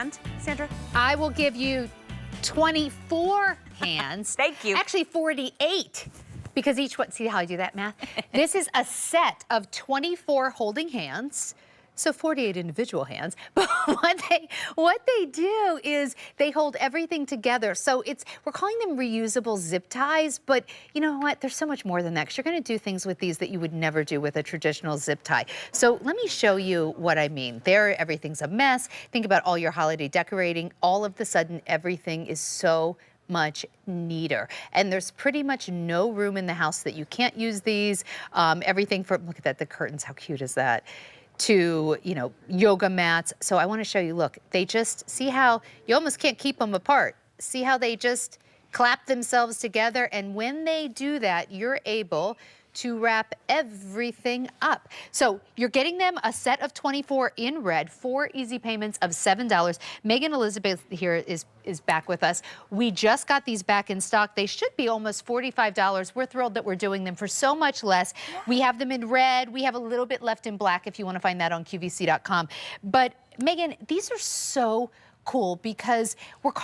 And Sandra? I will give you 24 hands. Thank you. Actually 48, because each one, see how I do that math? This is a set of 24 holding hands. So 48 individual hands, but what they do is they hold everything together. So we're calling them reusable zip ties, but you know what? There's so much more than that, because you're gonna do things with these that you would never do with a traditional zip tie. So let me show you what I mean. There, everything's a mess. Think about all your holiday decorating. All of a sudden, everything is so much neater. And there's pretty much no room in the house that you can't use these. Everything from, look at that, the curtains, how cute is that? To, you know, yoga mats. So I want to show you, look, they just, see how you almost can't keep them apart. See how they just clap themselves together? And when they do that, you're able to wrap everything up. So you're getting them a set of 24 in red, 4 easy payments of $7. Megan Elizabeth here is back with us. We just got these back in stock. They should be almost $45. We're thrilled that we're doing them for so much less. Yeah. We have them in red. We have a little bit left in black if you want to find that on QVC.com. But Megan, these are so cool because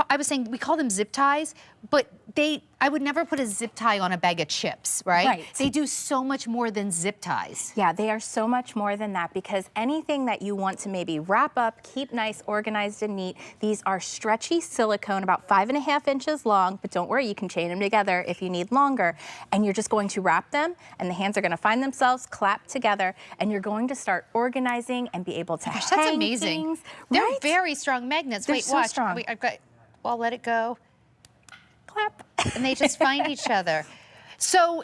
I was saying we call them zip ties, but I would never put a zip tie on a bag of chips, right? Right. They do so much more than zip ties. Yeah, they are so much more than that, because anything that you want to maybe wrap up, keep nice, organized and neat, these are stretchy silicone, about 5.5 inches long, but don't worry, you can chain them together if you need longer. And you're just going to wrap them, and the hands are gonna find themselves, clap together, and you're going to start organizing and be able to hang that's amazing. things. They're right? very strong magnets. They're Wait, so watch. strong. Wait, I'll let it go. Clap. And they just find each other. So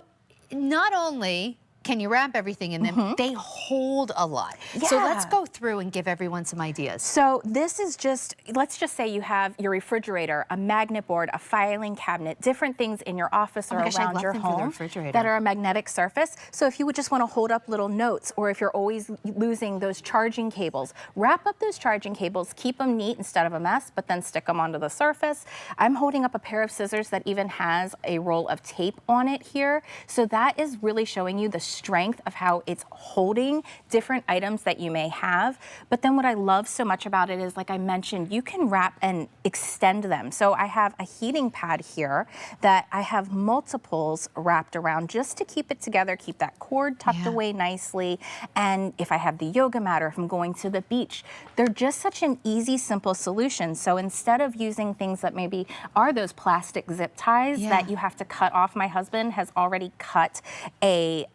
not only can you wrap everything in them, they hold a lot. Yeah. So let's go through and give everyone some ideas. So this is just, let's just say you have your refrigerator, a magnet board, a filing cabinet, different things in your office or around your home that are a magnetic surface. So if you would just want to hold up little notes, or if you're always losing those charging cables, wrap up those charging cables, keep them neat instead of a mess, but then stick them onto the surface. I'm holding up a pair of scissors that even has a roll of tape on it here. So that is really showing you the strength of how it's holding different items that you may have. But then what I love so much about it is, like I mentioned, you can wrap and extend them. So I have a heating pad here that I have multiples wrapped around just to keep it together, keep that cord tucked away nicely. And if I have the yoga mat, or if I'm going to the beach, they're just such an easy, simple solution. So instead of using things that maybe are those plastic zip ties that you have to cut off, my husband has already cut a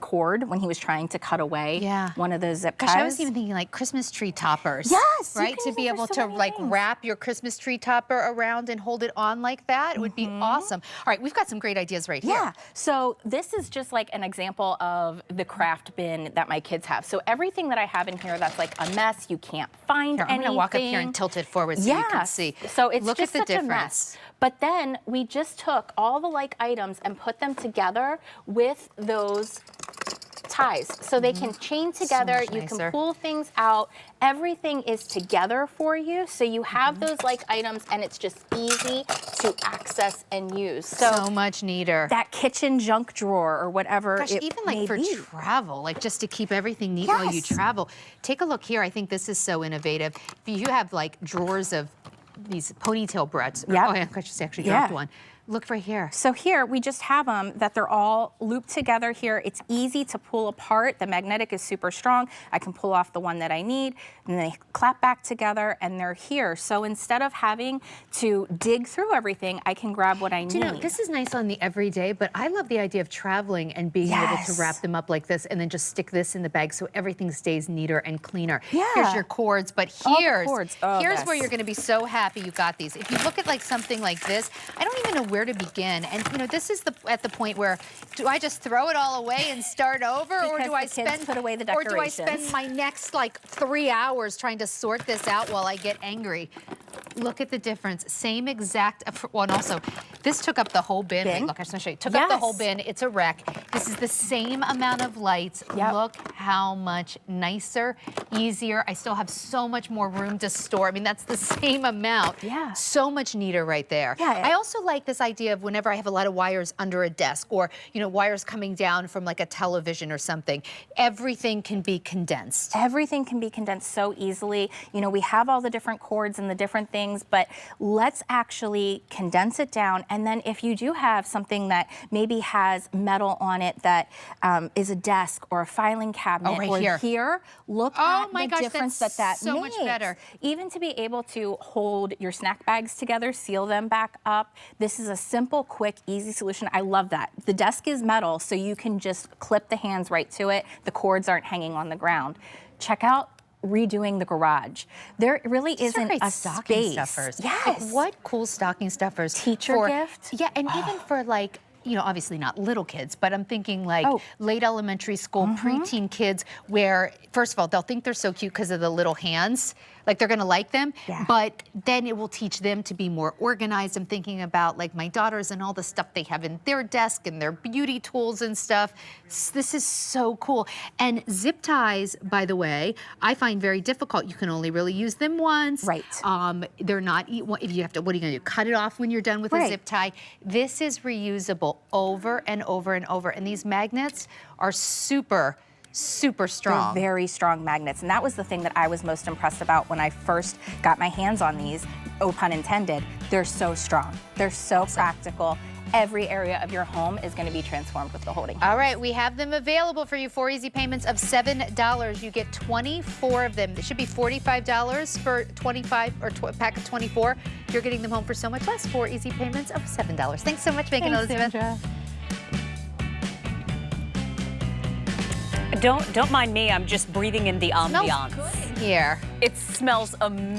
cord when he was trying to cut away one of those zip ties. Gosh, I was even thinking like Christmas tree toppers. Yes, right? To be able to like wrap your Christmas tree topper around and hold it on like that would be awesome. All right, we've got some great ideas right here. Yeah, so this is just like an example of the craft bin that my kids have. So everything that I have in here that's like a mess, you can't find anything. I'm gonna walk up here and tilt it forward so you can see. So it's Look just at the such difference. a mess. But then we just took all the like items and put them together with those ties, so they can chain together. So you can pull things out. Everything is together for you, so you have those like items, and it's just easy to access and use. So much neater. That kitchen junk drawer or whatever. Gosh, even like for travel, like just to keep everything neat while you travel. Take a look here. I think this is so innovative. If you have like drawers of these ponytail breads. Oh, I just actually dropped one. Look right here. So here we just have them that they're all looped together here. It's easy to pull apart. The magnetic is super strong. I can pull off the one that I need, and they clap back together, and they're here. So instead of having to dig through everything, I can grab what I need. You know, this is nice on the everyday, but I love the idea of traveling and being able to wrap them up like this and then just stick this in the bag so everything stays neater and cleaner. Here's your cords, but here's where you're gonna be so happy you got these. If you look at like something like this, I don't even know where to begin. And you know, this is at the point where, do I just throw it all away and start over, or do I put away the decorations? Or do I spend my next like 3 hours trying to sort this out while I get angry? Look at the difference. Same exact one. Also, this took up the whole bin. Wait, look, I just want to show you. Took up the whole bin. It's a wreck. This is the same amount of lights. Look how much nicer, easier. I still have so much more room to store. I mean, that's the same amount. Yeah. So much neater right there. Yeah. I also like this idea of whenever I have a lot of wires under a desk or, you know, wires coming down from like a television or something, everything can be condensed. Everything can be condensed so easily. You know, we have all the different cords and the different things, but let's actually condense it down. And then if you do have something that maybe has metal on it that is a desk or a filing cabinet or here, look at the difference that so makes. much better. Even to be able to hold your snack bags together, seal them back up. This is a simple, quick, easy solution. I love that. The desk is metal, so you can just clip the hands right to it. The cords aren't hanging on the ground. Check out redoing the garage. There really isn't a stocking space. Stuffers. Yes. Like, what cool stocking stuffers. Teacher gift. Yeah, and even for like, you know, obviously not little kids, but I'm thinking like late elementary school, preteen kids, where first of all, they'll think they're so cute because of the little hands. Like they're gonna like them, but then it will teach them to be more organized. I'm thinking about like my daughters and all the stuff they have in their desk and their beauty tools and stuff. This is so cool. And zip ties, by the way, I find very difficult. You can only really use them once. Right. They're not, if you have to, what are you gonna do? Cut it off when you're done with a zip tie. This is reusable over and over and over. And these magnets are super strong. They're very strong magnets. And that was the thing that I was most impressed about when I first got my hands on these, no pun intended. They're so strong. They're so practical. Every area of your home is going to be transformed with the holding hands. All right, we have them available for you. 4 easy payments of $7. You get 24 of them. It should be $45 for 25 or a pack of 24. You're getting them home for so much less. 4 easy payments of $7. Thanks so much, Megan Elizabeth. Sandra. Don't mind me, I'm just breathing in the ambiance. Smells good in here. It smells amazing.